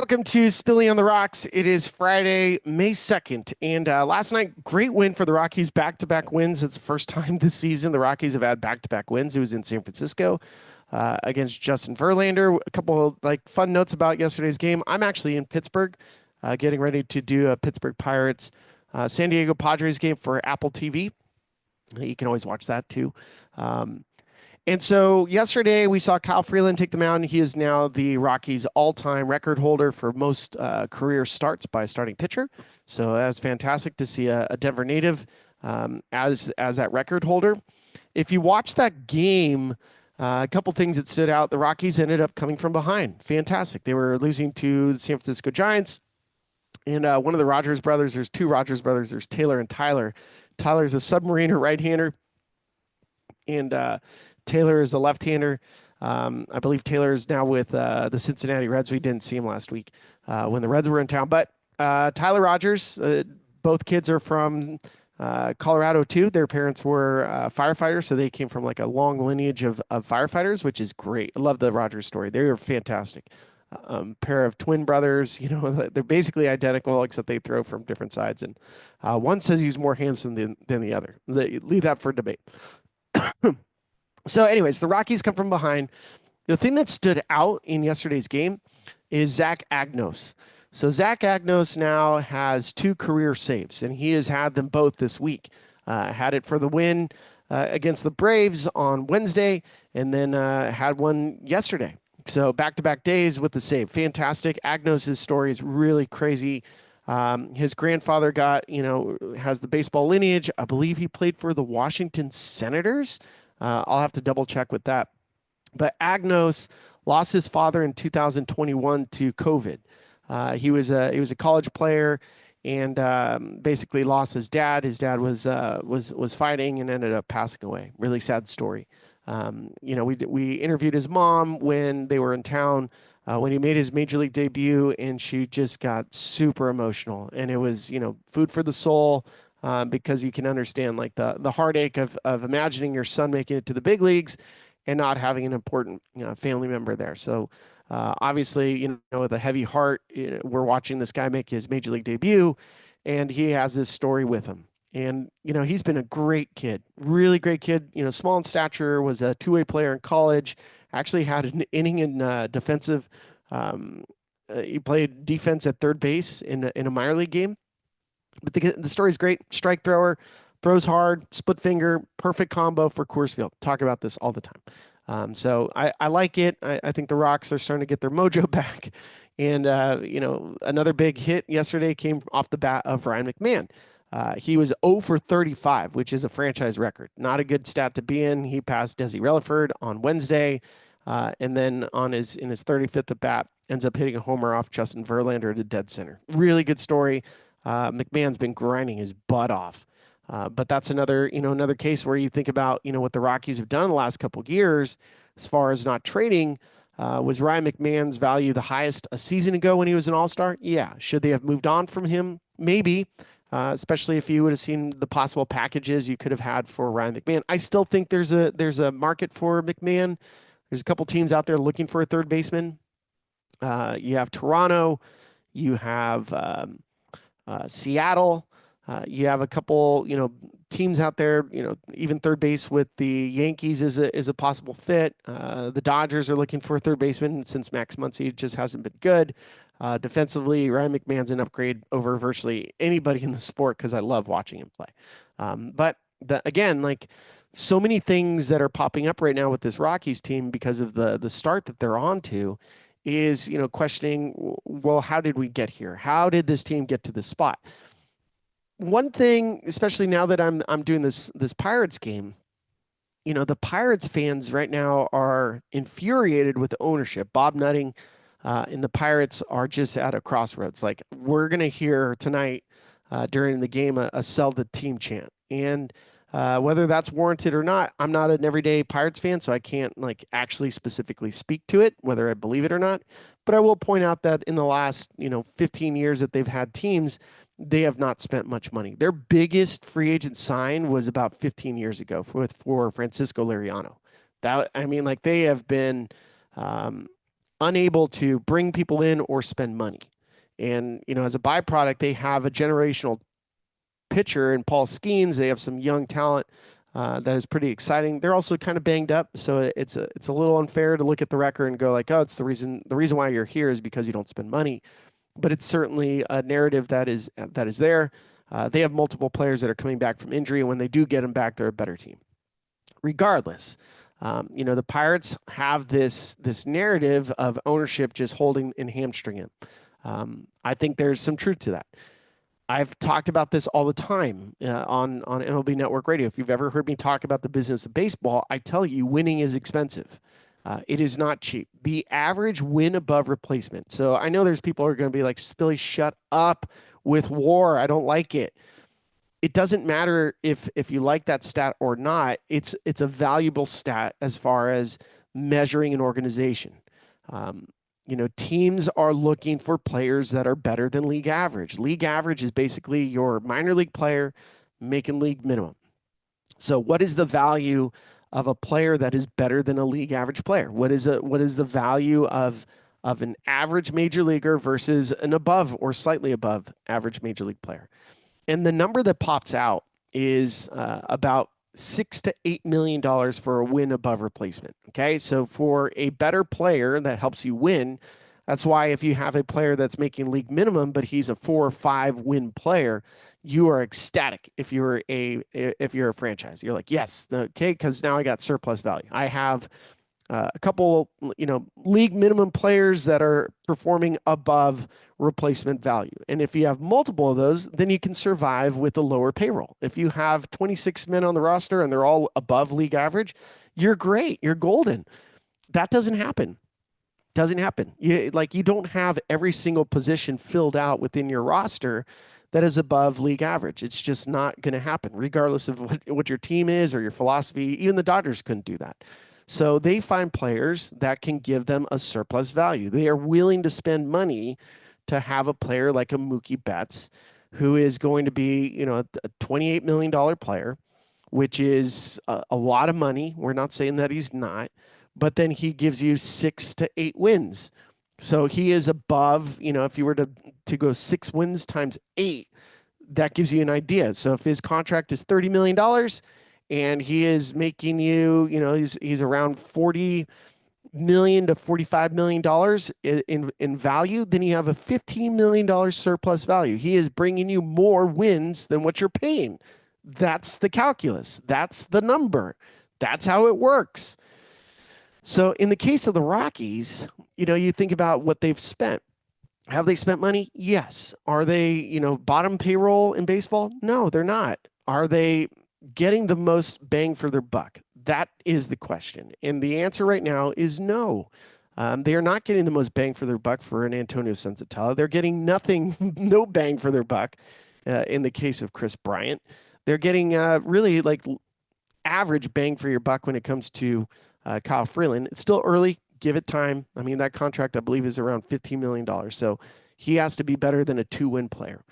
Welcome to Spilly on the Rocks. It is Friday, May 2nd. And last night, great win for the Rockies, back-to-back wins. It's the first time this season the Rockies have had back-to-back wins. It was in San Francisco against Justin Verlander. A couple of fun notes about yesterday's game. I'm actually in Pittsburgh, getting ready to do a Pittsburgh Pirates San Diego Padres game for Apple TV. You can always watch that too. Um, and so yesterday we saw Kyle Freeland take the mound. He is now the Rockies' all-time record holder for most career starts by a starting pitcher. So that's fantastic to see a Denver native as that record holder. If you watch that game, a couple things that stood out. The Rockies ended up coming from behind. Fantastic. They were losing to the San Francisco Giants. And one of the Rogers brothers, there's two Rogers brothers, there's Taylor and Tyler. Tyler's a submariner right-hander, and Taylor is a left-hander. I believe Taylor is now with the Cincinnati Reds. We didn't see him last week when the Reds were in town. But Tyler Rogers, both kids are from Colorado too. Their parents were firefighters, so they came from like a long lineage of firefighters, which is great. I love the Rogers story. They are fantastic. Pair of twin brothers, they're basically identical, except they throw from different sides. And one says he's more handsome than the other. Leave that for debate. So, anyways, the Rockies come from behind. The thing that stood out in yesterday's game is Zach Agnos. So Zach Agnos now has two career saves, and he has had them both this week. Had it for the win against the Braves on Wednesday, and then had one yesterday. So back-to-back days with the save. Fantastic. Agnos' story is really crazy. His grandfather has the baseball lineage. I believe he played for the Washington Senators. I'll have to double check with that. But Agnos lost his father in 2021 to COVID. He was a college player and basically lost his dad. His dad was fighting and ended up passing away. Really sad story. We interviewed his mom when they were in town when he made his major league debut, and she just got super emotional. And it was food for the soul. Because you can understand like the heartache of imagining your son making it to the big leagues and not having an important family member there. So obviously, with a heavy heart, we're watching this guy make his major league debut, and he has this story with him. And he's been a great kid, really great kid. Small in stature, was a two-way player in college. Actually had an inning in defensive. He played defense at third base in a minor league game. But the story's great. Strike thrower, throws hard, split finger, perfect combo for Coors Field. Talk about this all the time. So I like it. I think the Rocks are starting to get their mojo back. And, another big hit yesterday came off the bat of Ryan McMahon. He was 0 for 35, which is a franchise record. Not a good stat to be in. He passed Desi Relaford on Wednesday. And then in his 35th at bat, ends up hitting a homer off Justin Verlander to dead center. Really good story. McMahon's been grinding his butt off. But that's another case where you think about, what the Rockies have done in the last couple of years as far as not trading. Was Ryan McMahon's value the highest a season ago when he was an all-star? Yeah. Should they have moved on from him? Maybe, especially if you would have seen the possible packages you could have had for Ryan McMahon. I still think there's a market for McMahon. There's a couple teams out there looking for a third baseman. You have Toronto. You have Seattle. You have a couple, teams out there. Even third base with the Yankees is a possible fit. The Dodgers are looking for a third baseman since Max Muncy just hasn't been good. Defensively, Ryan McMahon's an upgrade over virtually anybody in the sport because I love watching him play. But again, like so many things that are popping up right now with this Rockies team because of the start that they're on to is, questioning, well, how did we get here? How did this team get to this spot? One thing, especially now that I'm doing this Pirates game, the Pirates fans right now are infuriated with the ownership. Bob Nutting and the Pirates are just at a crossroads. Like we're gonna hear tonight during the game a sell the team chant, and whether that's warranted or not, I'm not an everyday Pirates fan, so I can't like actually specifically speak to it, whether I believe it or not. But I will point out that in the last 15 years that they've had teams, they have not spent much money. Their biggest free agent sign was about 15 years ago for Francisco Liriano. That I mean, like they have been unable to bring people in or spend money. And, as a byproduct, they have a generational pitcher in Paul Skeens. They have some young talent that is pretty exciting. They're also kind of banged up, so it's a little unfair to look at the record and go like, oh, it's the reason why you're here is because you don't spend money. But it's certainly a narrative that is there. They have multiple players that are coming back from injury, and when they do get them back, they're a better team. Regardless, the Pirates have this narrative of ownership just holding and hamstringing it. I think there's some truth to that. I've talked about this all the time on MLB Network Radio. If you've ever heard me talk about the business of baseball, I tell you, winning is expensive. It is not cheap. The average win above replacement. So I know there's people who are going to be like, Spilly, shut up with WAR. I don't like it. It doesn't matter if you like that stat or not. It's a valuable stat as far as measuring an organization. Teams are looking for players that are better than league average. League average is basically your minor league player making league minimum. So what is the value of a player that is better than a league average player? What is the value of an average major leaguer versus an above or slightly above average major league player? And the number that pops out is about $6 to $8 million for a win above replacement. Okay, so for a better player that helps you win, that's why if you have a player that's making league minimum, but he's a 4 or 5 win player, you are ecstatic. If you're a franchise, you're like, yes, okay, because now I got surplus value. I have a couple, league minimum players that are performing above replacement value. And if you have multiple of those, then you can survive with a lower payroll. If you have 26 men on the roster and they're all above league average, you're great. You're golden. That doesn't happen. Doesn't happen. You don't have every single position filled out within your roster that is above league average. It's just not going to happen, regardless of what your team is or your philosophy. Even the Dodgers couldn't do that. So they find players that can give them a surplus value. They are willing to spend money to have a player like a Mookie Betts, who is going to be, a $28 million player, which is a lot of money. We're not saying that he's not, but then he gives you 6 to 8 wins. So he is above, if you were to go 6 wins times 8, that gives you an idea. So if his contract is $30 million, and he is making you, he's around $40 million to $45 million in value, then you have a $15 million surplus value. He is bringing you more wins than what you're paying. That's the calculus. That's the number. That's how it works. So in the case of the Rockies, you think about what they've spent. Have they spent money? Yes. Are they, bottom payroll in baseball? No, they're not. Are they getting the most bang for their buck? That is the question. And the answer right now is no. They are not getting the most bang for their buck for an Antonio Senzatella. They're getting nothing, no bang for their buck in the case of Chris Bryant. They're getting really like average bang for your buck when it comes to Kyle Freeland. It's still early. Give it time. I mean, that contract, I believe, is around $15 million. So he has to be better than a 2-win player.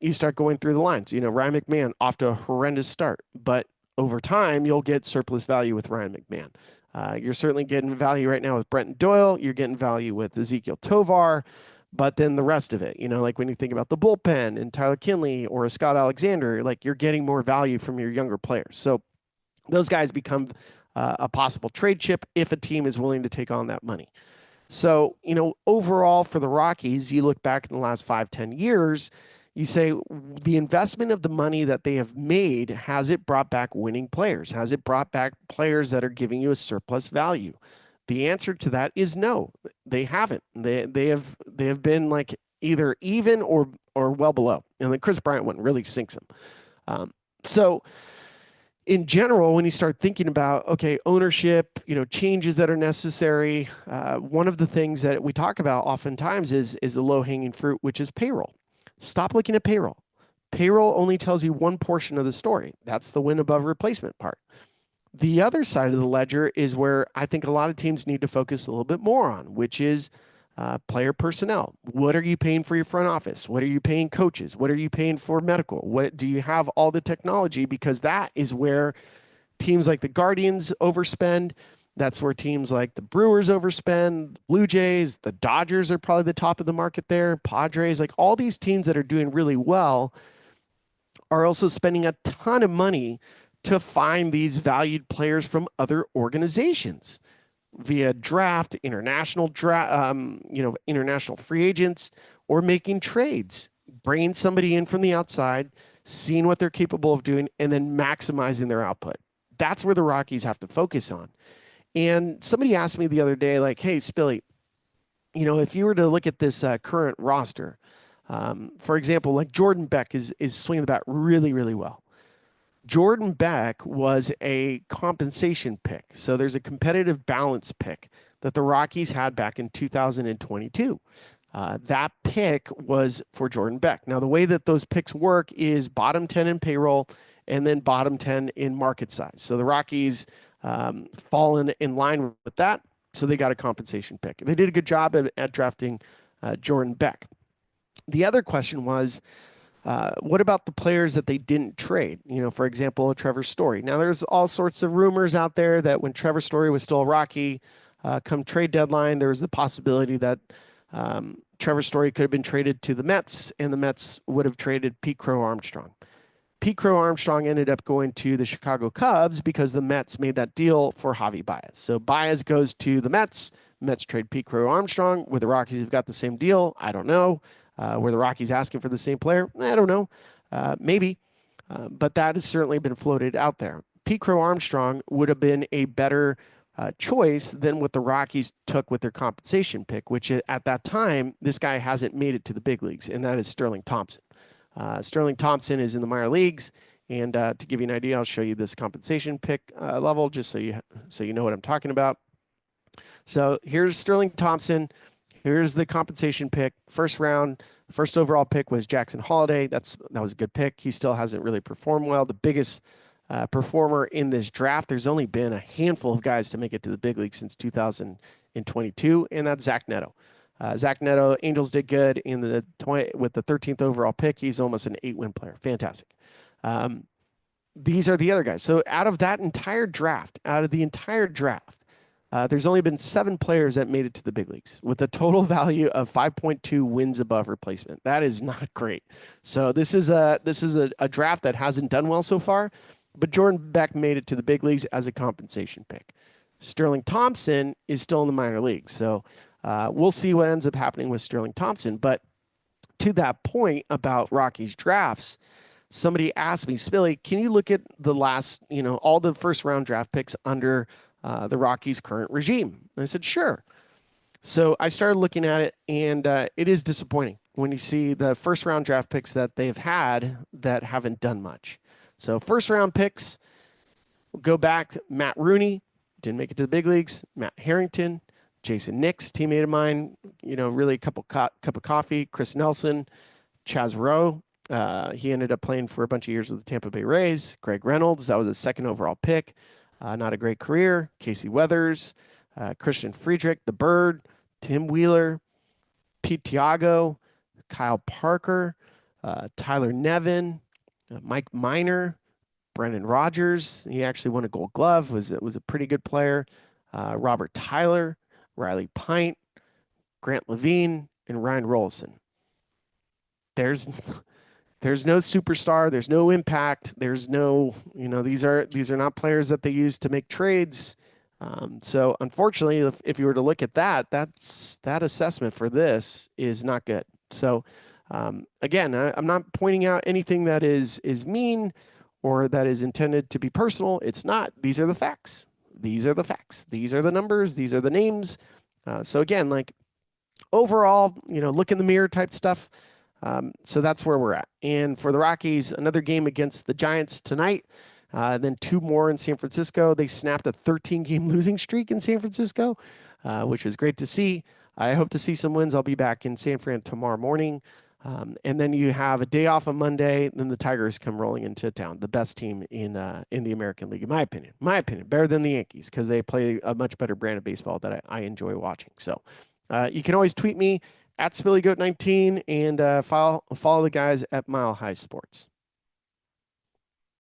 You start going through the lines. Ryan McMahon off to a horrendous start, but over time, you'll get surplus value with Ryan McMahon. You're certainly getting value right now with Brenton Doyle. You're getting value with Ezekiel Tovar, but then the rest of it, like when you think about the bullpen and Tyler Kinley or Scott Alexander, like you're getting more value from your younger players. So those guys become a possible trade chip if a team is willing to take on that money. So, overall for the Rockies, you look back in the last 5-10 years, you say the investment of the money that they have made, has it brought back winning players? Has it brought back players that are giving you a surplus value? The answer to that is no, they haven't. They have been like either even or well below. And then Chris Bryant one really sinks them. So in general, when you start thinking about, okay, ownership, changes that are necessary, one of the things that we talk about oftentimes is the low-hanging fruit, which is payroll. Stop looking at payroll. Payroll only tells you one portion of the story. That's the win above replacement part. The other side of the ledger is where I think a lot of teams need to focus a little bit more on, which is player personnel. What are you paying for your front office? What are you paying coaches? What are you paying for medical? What do you have all the technology? Because that is where teams like the Guardians overspend. That's where teams like the Brewers overspend, Blue Jays, the Dodgers are probably the top of the market there, Padres, like all these teams that are doing really well are also spending a ton of money to find these valued players from other organizations via draft, international free agents, or making trades, bringing somebody in from the outside, seeing what they're capable of doing, and then maximizing their output. That's where the Rockies have to focus on. And somebody asked me the other day, like, "Hey, Spilly, if you were to look at this current roster, for example, like Jordan Beck is swinging the bat really, really well. Jordan Beck was a compensation pick. So there's a competitive balance pick that the Rockies had back in 2022. That pick was for Jordan Beck. Now, the way that those picks work is bottom 10 in payroll and then bottom 10 in market size. So the Rockies fall in line with that. So they got a compensation pick. They did a good job at drafting Jordan Beck. The other question was, what about the players that they didn't trade? For example, Trevor Story. Now, there's all sorts of rumors out there that when Trevor Story was still a Rocky, come trade deadline, there was the possibility that Trevor Story could have been traded to the Mets, and the Mets would have traded Pete Crow Armstrong. Pete Crow Armstrong ended up going to the Chicago Cubs because the Mets made that deal for Javi Baez. So Baez goes to the Mets. Mets trade Pete Crow Armstrong. Where the Rockies have got the same deal, I don't know. Were the Rockies asking for the same player? I don't know. Maybe. But that has certainly been floated out there. Pete Crow Armstrong would have been a better choice than what the Rockies took with their compensation pick, which at that time, this guy hasn't made it to the big leagues, and that is Sterling Thompson. Sterling Thompson is in the minor leagues, and to give you an idea, I'll show you this compensation pick level just so you know what I'm talking about. So here's Sterling Thompson. Here's the compensation pick. First round, first overall pick was Jackson Holliday. That was a good pick. He still hasn't really performed well. The biggest performer in this draft, there's only been a handful of guys to make it to the big league since 2022, and that's Zach Neto. Zach Neto, Angels did good with the 13th overall pick. He's almost an 8-win player. Fantastic. These are the other guys. So out of the entire draft, there's only been 7 players that made it to the big leagues with a total value of 5.2 wins above replacement. That is not great. So this is a draft that hasn't done well so far, but Jordan Beck made it to the big leagues as a compensation pick. Sterling Thompson is still in the minor leagues. So we'll see what ends up happening with Sterling Thompson. But to that point about Rockies drafts, somebody asked me, Spilly, can you look at the last, all the first round draft picks under the Rockies' current regime? And I said, sure. So I started looking at it, and it is disappointing when you see the first round draft picks that they've had that haven't done much. So first round picks, go back, Matt Rooney, didn't make it to the big leagues. Matt Harrington, Jason Nix, teammate of mine, really a cup of coffee. Chris Nelson, Chaz Rowe. He ended up playing for a bunch of years with the Tampa Bay Rays. Greg Reynolds, that was a second overall pick. Not a great career. Casey Weathers, Christian Friedrich, the Bird, Tim Wheeler, Pete Tiago, Kyle Parker, Tyler Nevin, Mike Minor, Brendan Rodgers. He actually won a Gold Glove. Was a pretty good player. Robert Tyler, Riley Pint, Grant Levine, and Ryan Rollison. There's no superstar. There's no impact. There's no, these are not players that they use to make trades. So unfortunately, if you were to look at that assessment for this is not good. So again, I'm not pointing out anything that is mean or that is intended to be personal. It's not. These are the facts. These are the facts. These are the numbers. These are the names. So again, like overall, look in the mirror type stuff. So that's where we're at. And for the Rockies, another game against the Giants tonight, then 2 more in San Francisco. They snapped a 13-game losing streak in San Francisco, which was great to see. I hope to see some wins. I'll be back in San Fran tomorrow morning. And then you have a day off on Monday. Then the Tigers come rolling into town, the best team in the American League, in my opinion. Better than the Yankees because they play a much better brand of baseball that I enjoy watching. So you can always tweet me at SpillyGoat19 and follow the guys at Mile High Sports.